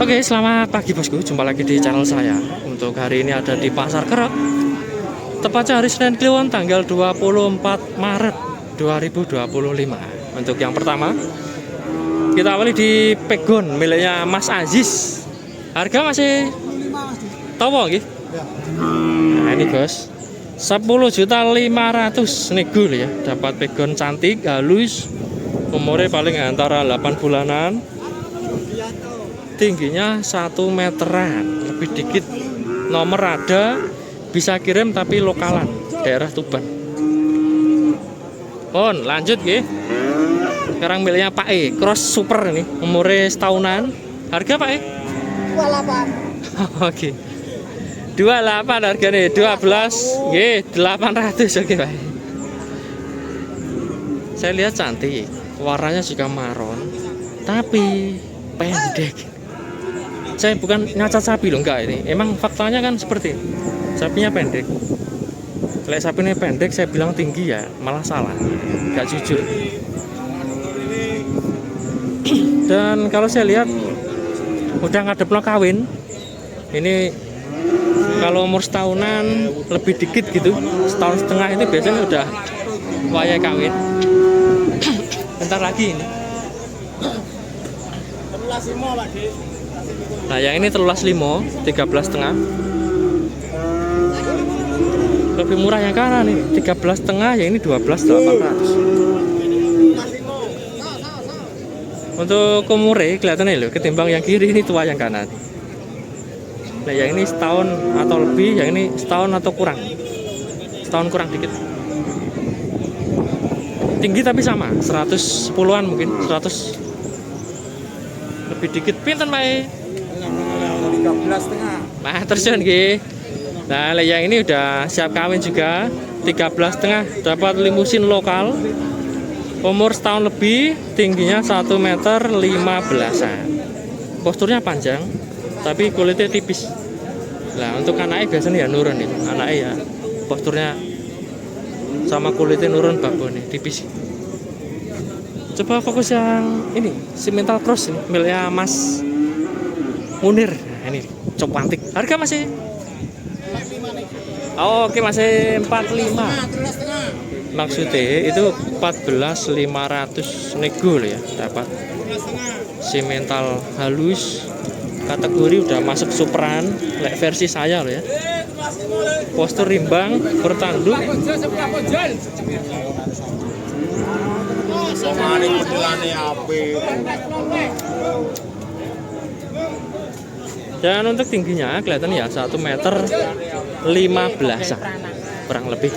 Oke, selamat pagi bosku. Jumpa lagi di channel saya. Untuk hari ini ada di Pasar Kerak. Tepatnya hari Senin Kliwon tanggal 24 Maret 2025. Untuk yang pertama, kita awali di Pegon miliknya Mas Aziz. Harga masih tahu gitu. Nah, ini bos. 10.500.000 nego ya. Dapat Pegon cantik, halus. Umurnya paling antara 8 bulanan. Tingginya 1 meteran, lebih dikit. Nomor ada, bisa kirim tapi lokalan, daerah Tuban. Lanjut ya. Sekarang miliknya Pak E, cross super ini, umurnya setahunan. Harga Pak E? 28. Oke. 28 harganya, 12 800. Oke Pak E. Saya lihat cantik, warnanya juga marron, tapi pendek. Saya bukan ngacat sapi loh, enggak ini. Emang faktanya kan seperti ini. Sapinya pendek. Kalau sapinya pendek, saya bilang tinggi ya, malah salah. Enggak jujur. Dan kalau saya lihat udah ngadep lo kawin. Ini kalau umur setahunan lebih dikit gitu, setahun setengah itu biasanya udah wayai kawin. Bentar lagi ini. Nah yang ini 13.5, 13,5. Lebih murah yang kanan nih, 13,5, yang ini 12.800. Untuk umurnya kelihatannya loh, ketimbang yang kiri ini tua yang kanan. Nah yang ini setahun atau lebih, yang ini setahun atau kurang. Setahun kurang dikit. Tinggi tapi sama, 110-an mungkin, 100 lebih dikit. Pinten Pak E? 13,5. Nah terus nggih. Nah yang ini udah siap kawin juga, 13,5, dapat limusin lokal. Umur setahun lebih, tingginya 1,15 meter. Posturnya panjang, tapi kulitnya tipis. Nah untuk anaknya biasanya ya nurun nih, anaknya ya posturnya sama kulitnya nurun, babon nih, tipis. Coba fokus yang ini, Simmental Cross ini, miliknya Mas Munir. Nah, ini cok antik. Harga masih? Oke, masih 45. Maksudnya itu 14.500 nego ya, dapat Simmental halus. Kategori udah masuk superan, versi saya loh ya. Postur rimbang, bertanduk. Dan untuk tingginya kelihatan ya 1,15 meter kurang lebih.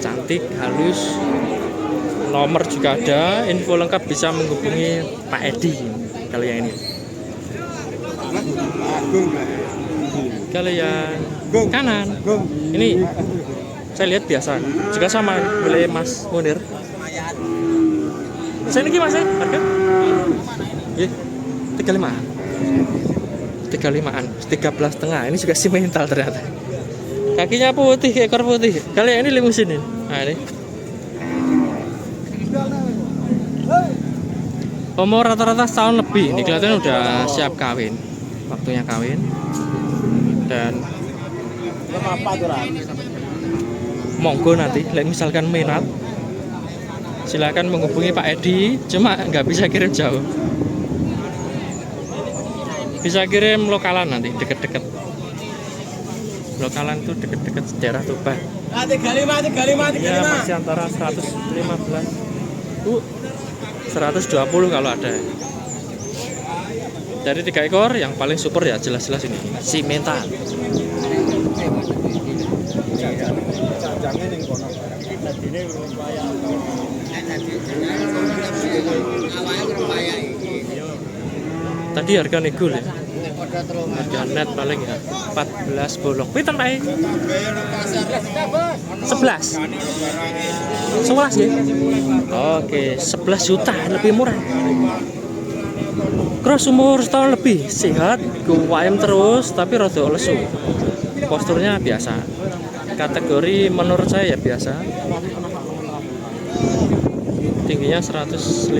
Cantik, halus. Nomor juga ada, info lengkap bisa menghubungi Pak Edi kalau yang ini. Kalau yang kanan ini saya lihat biasa, juga sama oleh Mas Munir. Saya ini Mas, harga? Iya, 35-an, 13,5. Ini juga Simmental ternyata. Kakinya putih, ekor putih. Kalau yang ini limusin ini. Nah ini. Umur rata-rata setahun lebih. Ini kelihatannya udah siap kawin. Waktunya kawin. Dan monggo nanti, misalkan minat, silakan menghubungi Pak Edi. Cuma nggak bisa kirim jauh. Bisa kirim lokalan nanti, deket-deket. Lokalan itu deket-deket daerah Tuban. 35. Ya masih antara 115 120 kalau ada. Dari 3 ekor yang paling super ya jelas-jelas ini Simmental. Tadi harga nego ya. Harga net paling ya 14 bolong. Pinten Pak? 11. 11 ya? Oke, 11 juta lebih murah. Cross umur setahun lebih, sehat, guayem terus tapi rada lesu. Posturnya biasa. Kategori menurut saya ya biasa. Tingginya 115.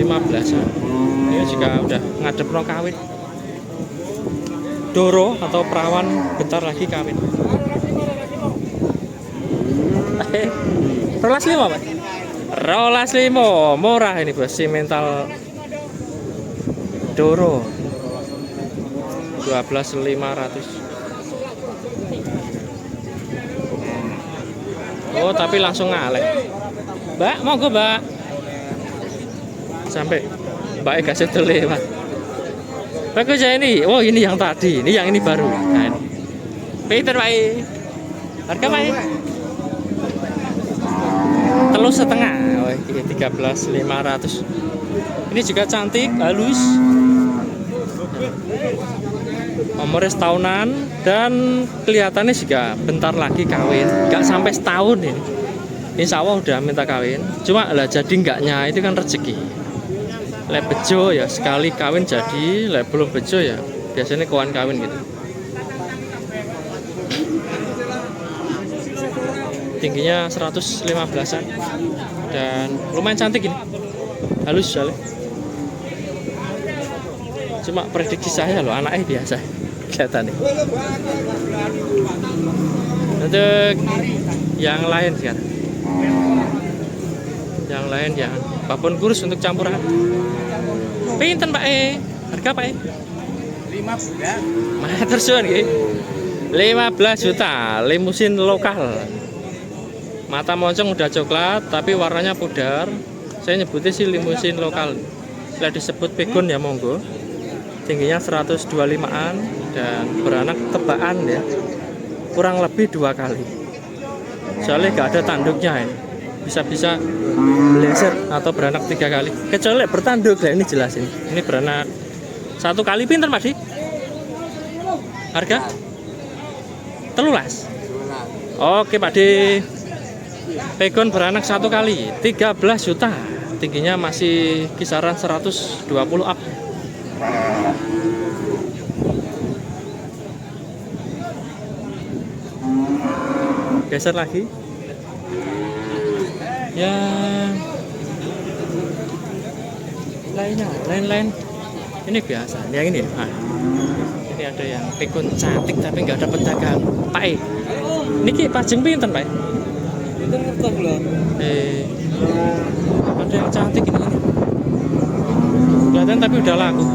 Ini juga udah ngadep no kawin. Doro atau perawan bentar lagi kawin. Rolas 5 Pak. Rolas 5 murah ini bos, simental Doro 12.500. Oh tapi langsung ngaleh. Mbak monggo Mbak. Sampai Mbak kasih lewat. Bagus ya ini. Oh ini yang tadi, ini yang ini baru. Nah, ini. Peter Pak. Harga Pak. 3,5. Oh, ini 13.500. Ini juga cantik, halus. Umurnya setahunan dan kelihatannya juga bentar lagi kawin, nggak sampai setahun ini. Insya Allah udah minta kawin. Cuma lah jadi enggaknya itu kan rezeki. Lek bejo ya sekali kawin jadi, lek belum bejo ya biasanya kawan kawin gitu. Tingginya 115-an dan lumayan cantik ini, halus soalnya. Cuma prediksi saya loh, anaknya biasa kelihatan nih. Untuk yang lain sekarang, yang lain ya babon kurus untuk campuran. Pinten Pak harga Pak 15. Matur suwun nggih. 15 juta, limusin lokal. Mata moncong udah coklat tapi warnanya pudar. Saya nyebutnya sih limusin lokal. Setelah disebut pegon ya monggo. Tingginya 125-an dan beranak tebaan ya. Kurang lebih 2 kali. Soalnya gak ada tanduknya ya. Bisa-bisa belaser atau beranak 3 kali. Kecuali bertanduk ya, ini jelasin. Ini beranak 1 kali. Pinten Pak Di? Harga? 13. Oke Pak Di. Pegon beranak 1 kali 13 juta. Tingginya masih kisaran 120 up. Geser lagi. Ya lain-lain ini biasa. Yang ini ini ada yang pegon cantik tapi nggak ada penjagaan Pak niki pajeng pinten Pak? Ada yang cantik ini. Kelihatan tapi udah laku.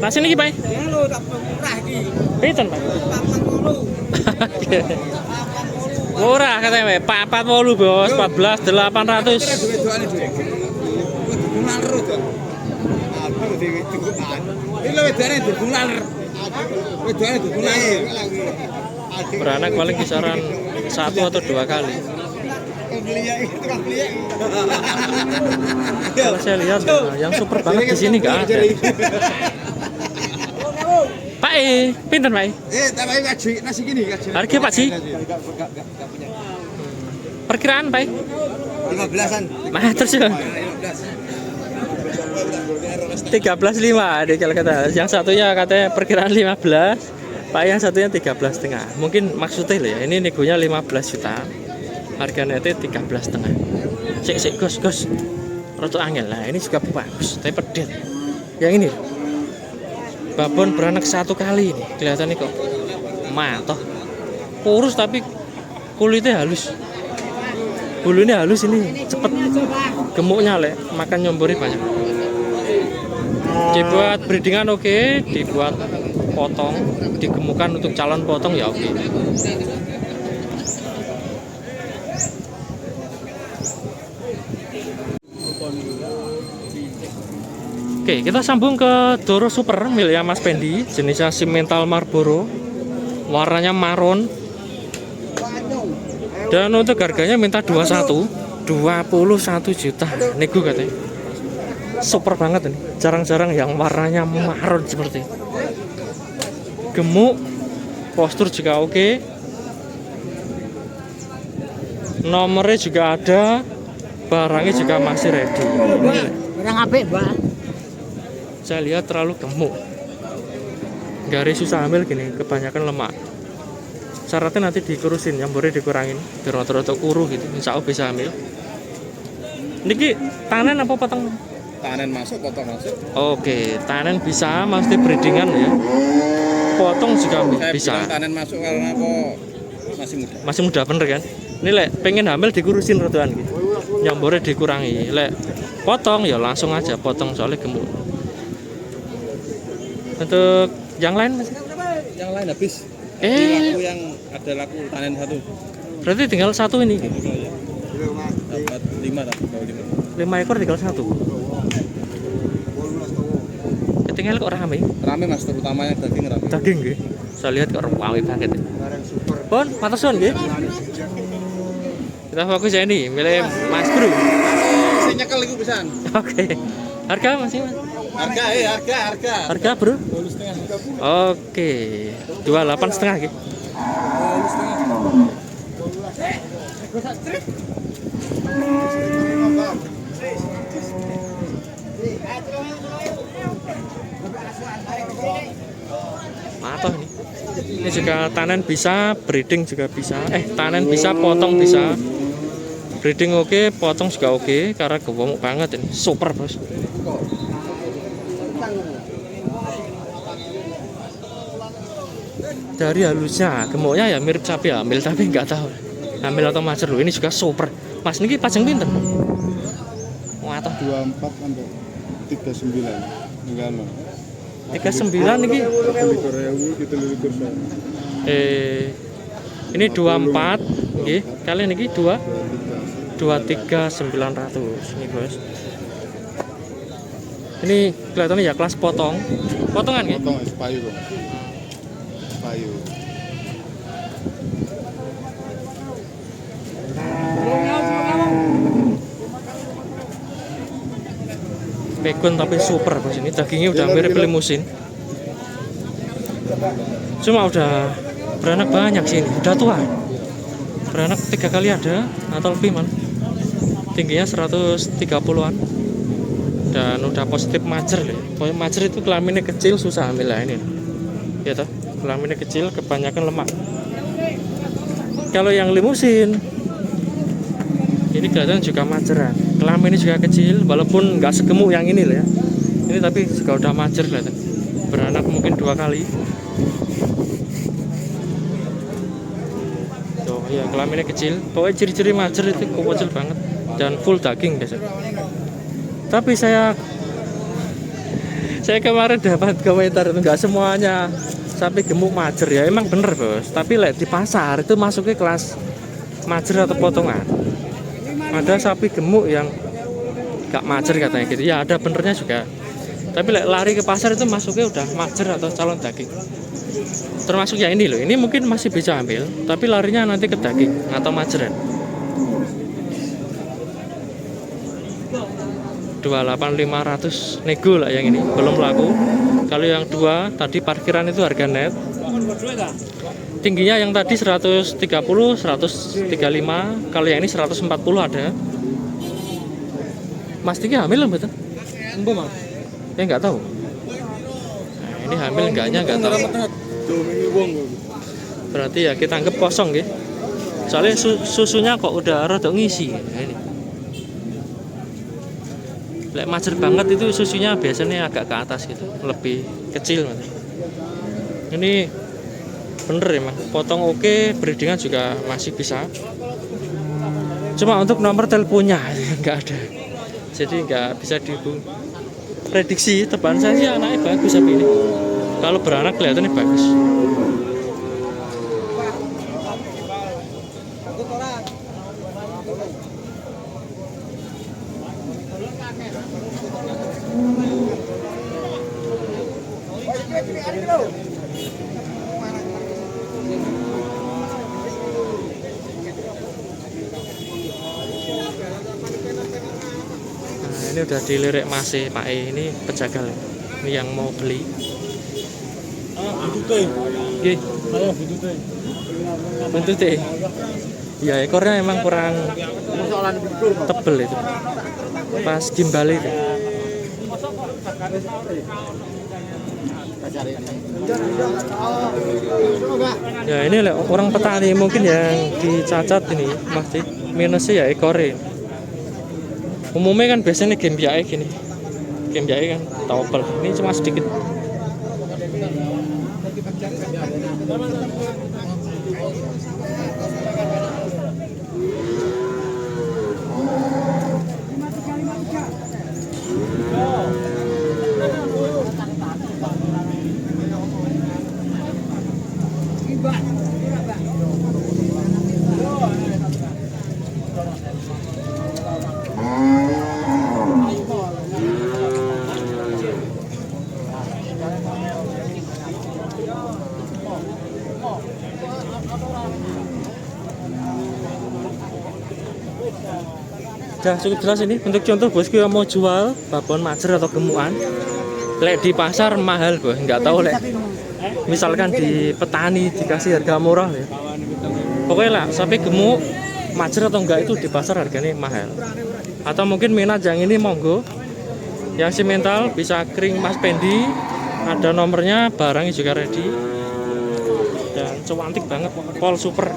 Nasi ini Pak? Pinten Pak? Murah katanya Pak, 40 bos, 14.800. Beranak paling kisaran 1 atau 2 kali. Kalau saya lihat yang super banget di sini nggak ada. Pak pinten Pak? Harga Pak sih? Perkiraan Pak? 15-an. Matur suwun. 13,5 deh kalau kata. Yang satunya katanya perkiraan 15, Pak yang satunya 13,5. Mungkin maksudnya loh ya, ini negonya 15 juta. Harga netnya 13,5. Sik Gus. Roto angel. Nah, ini juga bagus, tapi pedet. Yang ini babon beranak 1 kali ini. Kelihatannya kok matoh. Kurus tapi kulitnya halus. Bulunya halus ini, cepet gemuknya le, makan nyombori banyak. Dibuat breedingan oke, dibuat potong, digemukkan untuk calon potong ya oke. Oke, kita sambung ke Doro Super miliknya Mas Pendi, jenisnya Simmental Marlboro, warnanya maron. Dan untuk harganya minta 21 juta. Nego katanya. Super banget ini. Jarang-jarang yang warnanya maron seperti ini. Gemuk, postur juga oke. Nomornya juga ada, barangnya juga masih ready. Barang apik, Mbak. Saya lihat terlalu gemuk. Garis susah hamil gini, kebanyakan lemak. Syaratnya nanti dikurusin, yang boleh dikurangin biar roto-roto kuru gitu, insya Allah bisa hamil. Niki panen apa potong? tanen masuk, potong masuk. Oke, tanen bisa, mesti breedingan ya. Potong juga Saya bisa. bilang tanen masuk karena kok masih muda. Masih muda bener kan? Ini lek pengen hamil dikurusin rodoan gitu. Nyambore dikurangi. Lek potong ya langsung aja potong soalnya gemuk. Untuk yang lain Mas? Yang lain habis. Eh. Laku yang ada laku tanen satu. Berarti tinggal satu ini. Dapat 5 dapat 5. 5 ekor tinggal satu. Tinggal kok rame. Rame Mas, terutama yang daging rame. Daging nggih. Saya lihat kok rame banget. Pon, pantesan nggih. Kita fokus ya ini, milih Mas Bro. Saya nyekel iku pisan. Oke. Harga masih Mas? Harga. Harga Bro? 2,5. Oke. 28,5 nggih. Mantap ini. Ini juga tanen bisa, breeding juga bisa. Tanen bisa, potong bisa. Breeding oke, potong juga oke. Karena gemuk banget ini, super bos. Dari halusnya, gemuknya ya mirip sapi hamil, tapi nggak tahu hamil atau macer loh. Ini juga super. Mas niki pajang pinten? Wah, 24 sampai 39. Enggak no. 39 niki. Ini 24 nggih. Kalian niki 23.900 nih, Bos. Ini kelihatannya ya kelas potongan nggih. Potong payu kok. Payu. Pegon tapi super Bos, ini dagingnya udah mirip limusin. Cuma udah beranak banyak sih ini, udah tua. Beranak 3 kali ada atau lebih man. Tingginya 130-an. Dan udah positif macer deh. Pokoknya macer itu kelaminnya kecil susah hamil lah ini. Ya toh, kelaminnya kecil kebanyakan lemak. Kalau yang limusin ini kelihatan juga maceran. Kelaminnya juga kecil, walaupun nggak segemuk yang ini lah ya. Ini tapi juga udah macer kelihatan. Beranak mungkin 2 kali. Tuh, ya kelaminnya kecil. Pokoknya ciri-ciri macer itu kecil banget dan full daging guys. Tapi saya kemarin dapat komentar itu nggak semuanya sapi gemuk macer ya. Emang bener Bos. Tapi di pasar itu masuknya kelas macer atau potongan. Ada sapi gemuk yang gak macer katanya gitu. Ya ada benernya juga. Tapi lari ke pasar itu masuknya udah macer atau calon daging. Termasuk ya ini loh. Ini mungkin masih bisa ambil, tapi larinya nanti ke daging atau maceran. 28.500 nego lah yang ini, belum laku. Kalau yang 2 tadi parkiran itu harga net. Tingginya yang tadi 130, 135. Kalau yang ini 140 ada. Mas Tiki hamil betul? Enggak, Mas. Ya nggak tahu. Nah, ini hamil enggaknya nggak tahu. Berarti ya kita anggap kosong gitu. Soalnya susunya kok udah rada ngisi. Nah, ini. Lek macer banget itu susunya biasanya agak ke atas gitu, lebih kecil. Ini bener emang, potong oke, breedingan juga masih bisa. Cuma untuk nomor teleponnya nggak ada, jadi nggak bisa diprediksi. Tebakan saya sih anaknya bagus tapi ini, kalau beranak kelihatannya bagus. Ini udah dilirik masih Pak E, ini pejagal ini yang mau beli. Nggih. Buntutnya. Ya ekornya emang kurang tebel itu. Pas gimbal itu. Ya ini orang petani mungkin yang dicacat ini masih minusnya ya ekornya. Umumnya kan biasanya gembiaknya gini, Kemjai kan topel. Ini cuma sedikit. Udah cukup jelas ini untuk contoh bosku yang mau jual babon majer atau gemukan. Lek di pasar mahal bos, nggak tahu lek. Misalkan di petani dikasih harga murah ya. Pokoknya lah sampai gemuk majer atau enggak itu di pasar harganya mahal. Atau mungkin minat yang ini monggo. Yang simental bisa kering Mas Pendi. Ada nomornya, barangnya juga ready. Dan cantik banget, pol super.